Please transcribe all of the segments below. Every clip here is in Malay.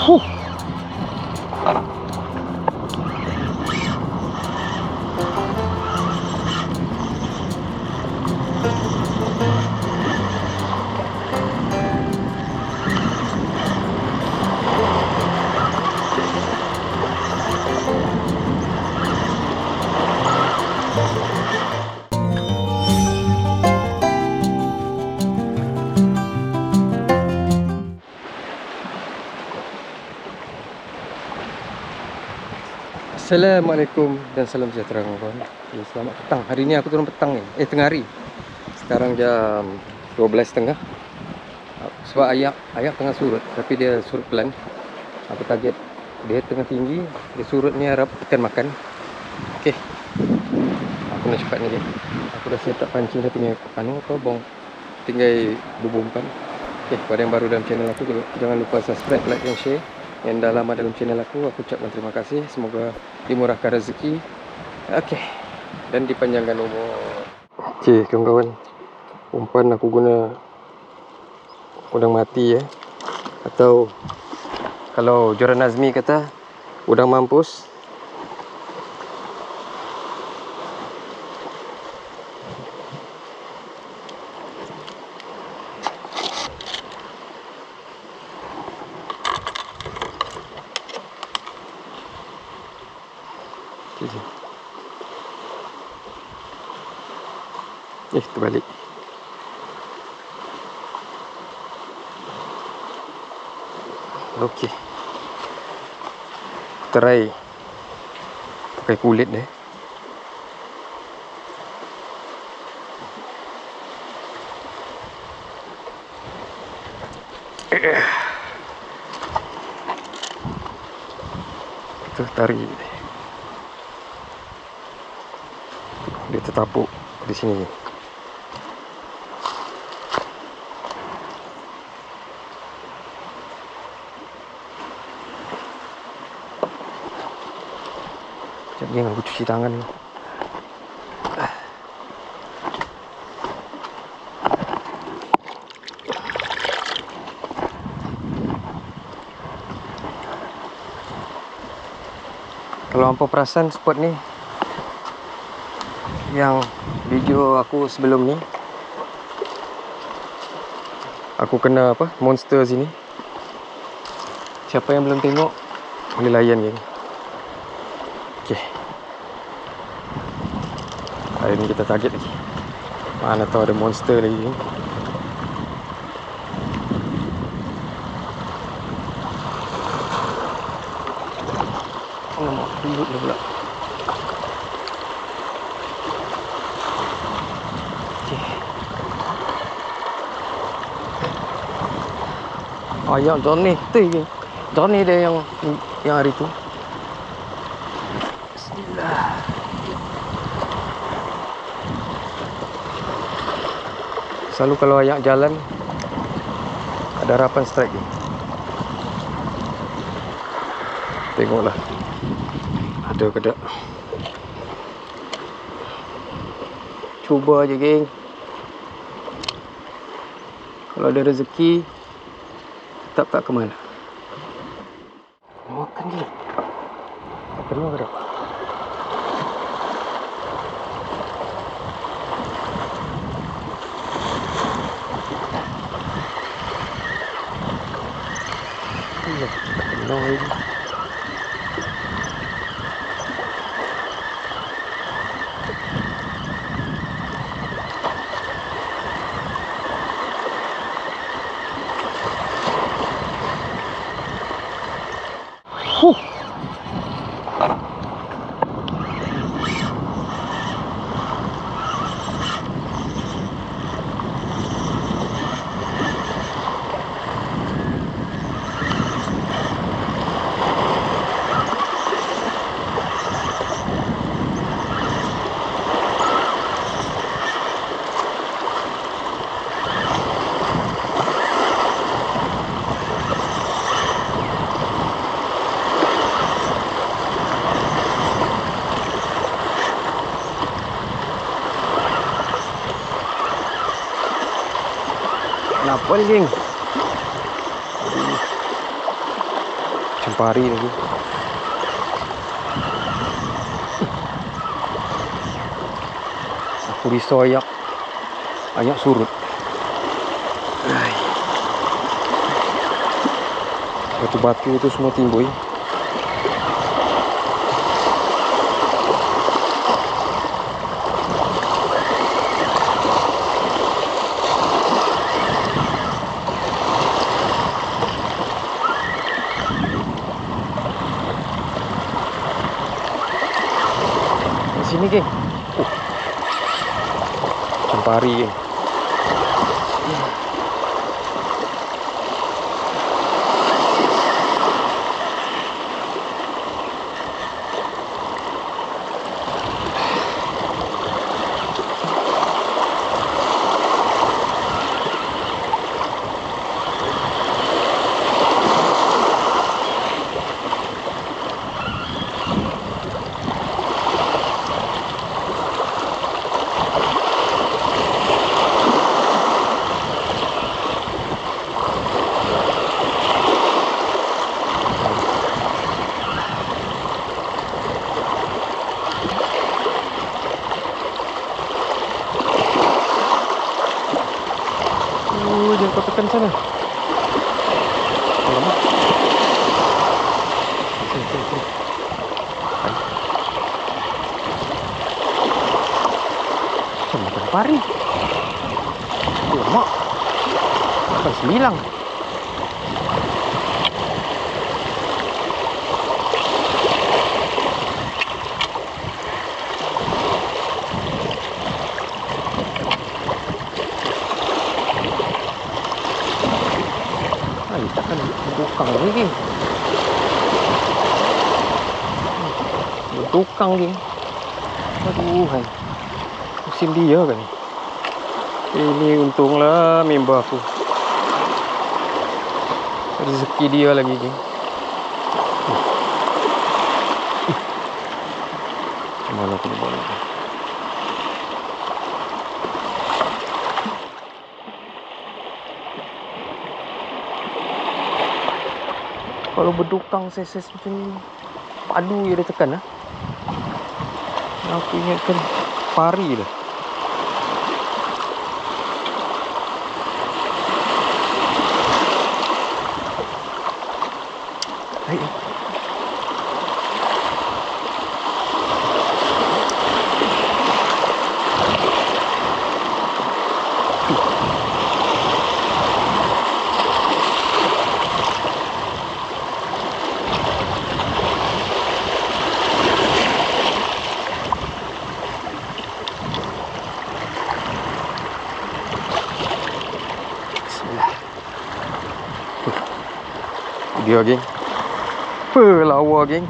Huh. Assalamualaikum dan salam sejahtera kawan-kawan. Okay, selamat petang. Hari ni aku turun petang ni. Tengah hari. Sekarang jam 12.30. Sebab ayak tengah surut, tapi dia surut pelan. Aku target dia tengah tinggi, dia surut ni harap ikan makan. Okey. Aku nak cepat ni dia. Aku dah set up pancing dah punya bong. Tinggal bubumpan. Okey, pada yang baru dalam channel aku, jangan lupa subscribe, like dan share. Yang dah lama dalam channel aku ucapkan terima kasih. Semoga dimurahkan rezeki. Okey. Dan dipanjangkan umur. Okey, kawan-kawan. Umpan aku guna udang mati ya. Atau kalau Joran Nazmi kata udang mampus. Terbalik. Okey. Try pakai kulit deh. Kita tarik. Dia tertapuk di sini. Jadi aku cuci tangan. Kalau hampa perasan spot ni, yang video aku sebelum ni, aku kena apa? Monster sini. Siapa yang belum tengok, boleh layan geng. Okey. Hari ni kita target lagi. Mana tahu ada monster lagi geng. Oh, ribut dia pula. Okey. Ayak Johnny tu geng. Johnny dia yang hari tu. Bismillah. Selalu kalau ayak jalan ada harapan strike ni. Tengoklah ada ke tak. Cuba aja geng. Kalau ada rezeki tak ke mana. Makan geng. Perlu ke tak? Penuh lagi. Kenapa ni geng? Campari lagi. Aku risau ayak surut. Batu-batu itu semua timbul. Di sini, geng. Campari, geng. Jangan kau tekan sana. Alamak. Sini. Macam Campari. Alamak. Bukan semilang. Takkan tukang lagi. Tukang ni. Aduh, musim dia kan. Ini untunglah member aku. Rezeki dia lagi, geng. Mana aku ni boleh. Kalau berdukang ses macam ni, padu je dia tekan lah. Aku ingatkan pari lah. Baik. Dia, geng. Lawa, geng.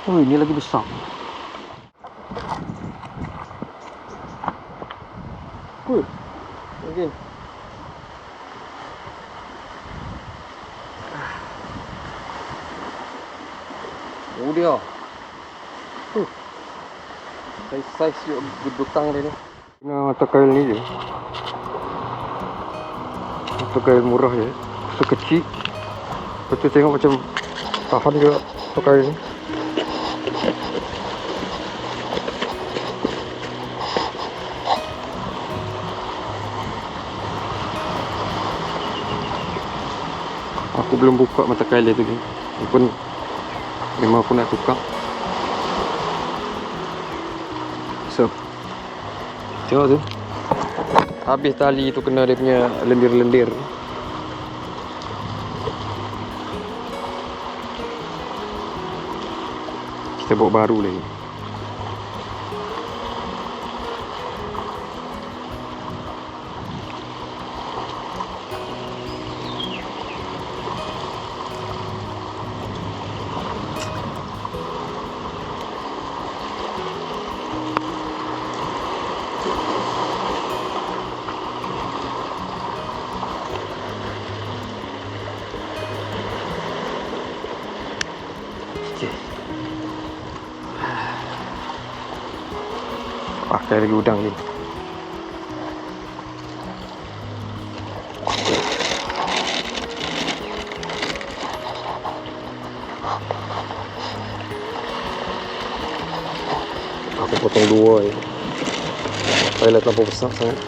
Oh, ini lagi besar. Geng. Oh, dia. Saiz yuk gedutang dia ni. Nah, mata kail ni je. Mata kail murah je. Sekecil. Betul tengok macam tahan juga mata kail ni. Aku belum buka mata kail dia tu ni. Walaupun memang aku nak tukar. So, tengok tu. Habis tali tu kena dia punya lendir-lendir. Kita bawa baru lagi. Okey. Pakai lagi udang ni. Aku potong dua je. Supaya terlalu besar sangat.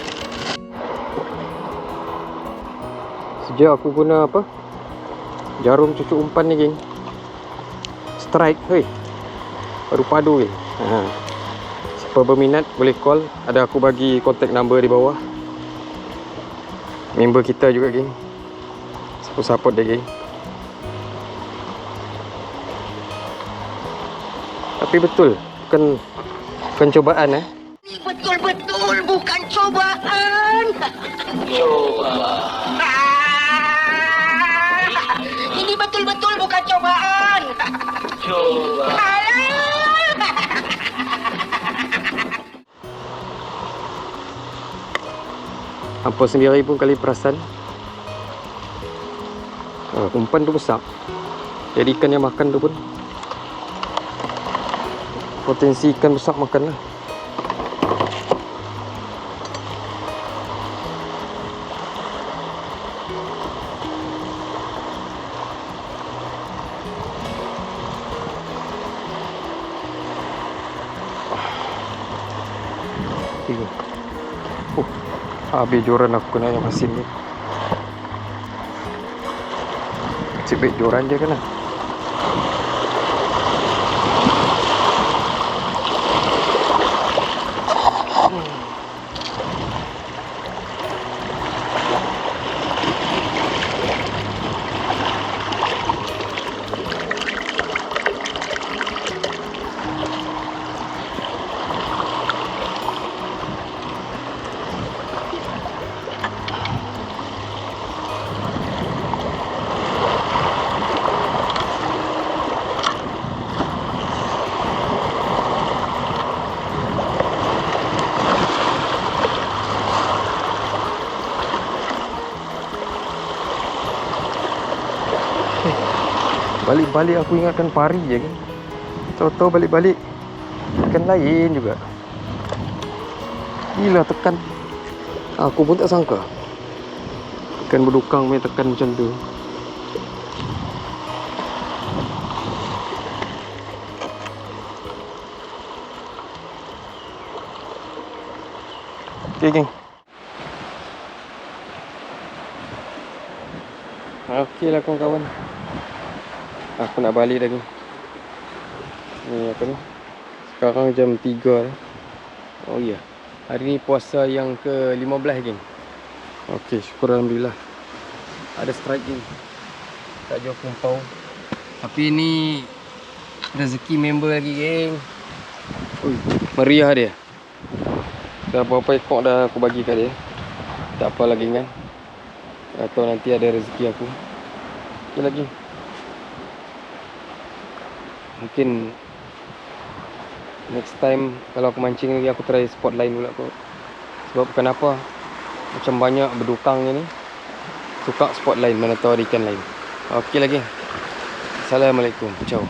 Sejak aku guna apa? Jarum cucuk umpan ni, geng. Strike, hei. Baru padu, geng. Siapa berminat boleh call. Ada aku bagi contact number di bawah. Member kita juga, geng. Support dia, geng. Tapi betul, bukan cobaan, Betul-betul bukan cobaan. Coba. Ini betul-betul bukan cobaan. Coba. Hampa sendiri pun kali perasan. Umpan tu besar. Jadi ikan yang makan tu pun potensi ikan besar makan lah. Habis joran aku nak yang masin ni. Cipik joran je kan lah. Balik-balik aku ingatkan pari je kan. Tahu-tahu balik-balik ikan lain juga. Gila tekan. Aku pun tak sangka ikan berdukang main tekan macam tu. Okay, geng. Okey lah kawan-kawan. Aku nak balik lagi. Ni apa ni? Sekarang jam 3 dah. Oh ya. Hari ni puasa yang ke-15, geng. Okey, syukur alhamdulillah. Ada strike, geng. Tak jual kumpau. Tapi ni rezeki member lagi, geng. Ui, meriah dia. Dah berapa ekor dah aku bagi kat dia. Tak apa lagi kan. Atau nanti ada rezeki aku. Okey lagi. Mungkin next time kalau aku mancing lagi, aku try spot lain pula kot. Sebab kenapa macam banyak berdukang ni, suka spot lain, mana tahu ada ikan lain. Okey lagi. Assalamualaikum. Ciao.